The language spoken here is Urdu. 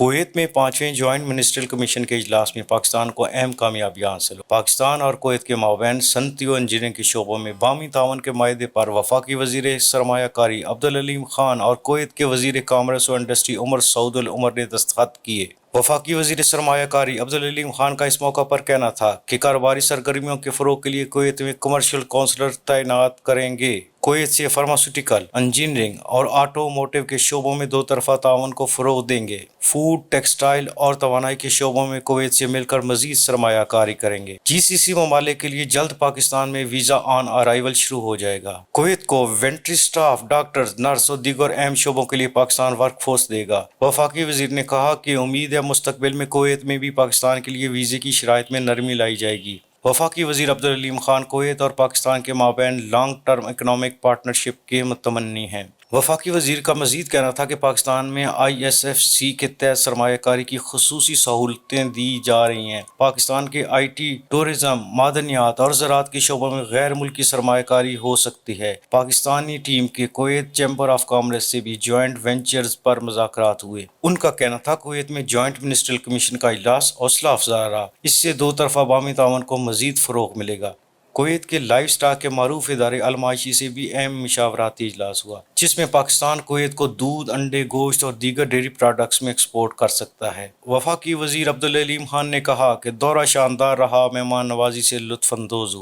کویت میں 5ویں جوائنٹ منسٹریل کمیشن کے اجلاس میں پاکستان کو اہم کامیابیاں حاصل ہوئی۔ پاکستان اور کویت کے مابین صنعتی و انجینئرنگ کے شعبوں میں باہمی تعاون کے معاہدے پر وفاقی وزیر سرمایہ کاری عبدالعلیم خان اور کویت کے وزیر کامرس و انڈسٹری عمر سعود العمر نے دستخط کیے۔ وفاقی وزیر سرمایہ کاری عبدالعلیم خان کا اس موقع پر کہنا تھا کہ کاروباری سرگرمیوں کے فروغ کے لیے کویت میں کمرشل کونسلر تعینات کریں گے۔ کویت سے فارماسیوٹیکل، انجینئرنگ اور آٹو موٹیو کے شعبوں میں دو طرفہ تعاون کو فروغ دیں گے۔ فوڈ، ٹیکسٹائل اور توانائی کے شعبوں میں کویت سے مل کر مزید سرمایہ کاری کریں گے۔ جی سی سی ممالک کے لیے جلد پاکستان میں ویزا آن ارائیول شروع ہو جائے گا۔ کویت کو وینٹری سٹاف، ڈاکٹرز، نرس اور دیگر اہم شعبوں کے لیے پاکستان ورک فورس دے گا۔ وفاقی وزیر نے کہا کہ امید ہے مستقبل میں کویت میں بھی پاکستان کے لیے ویزے کی شرائط میں نرمی لائی جائے گی۔ وفاقی وزیر عبدالعلیم خان کویت اور پاکستان کے مابین لانگ ٹرم اکنامک پارٹنرشپ کے متمنی ہیں۔ وفاقی وزیر کا مزید کہنا تھا کہ پاکستان میں ISFC کے تحت سرمایہ کاری کی خصوصی سہولتیں دی جا رہی ہیں۔ پاکستان کے IT، ٹورزم، معدنیات اور زراعت کے شعبوں میں غیر ملکی سرمایہ کاری ہو سکتی ہے۔ پاکستانی ٹیم کے کویت چیمبر آف کامرس سے بھی جوائنٹ وینچرز پر مذاکرات ہوئے۔ ان کا کہنا تھا کویت میں جوائنٹ منسٹریل کمیشن کا اجلاس حوصلہ افزا رہا۔ اس سے دو طرفہ باہمی تعاون کو مزید فروغ ملے گا۔ کویت کے لائف سٹاک کے معروف ادارے المائشی سے بھی اہم مشاورتی اجلاس ہوا، جس میں پاکستان کویت کو دودھ، انڈے، گوشت اور دیگر ڈیری پروڈکٹس میں ایکسپورٹ کر سکتا ہے۔ وفاقی وزیر عبدالعلیم خان نے کہا کہ دورہ شاندار رہا، مہمان نوازی سے لطف اندوز ہوئے۔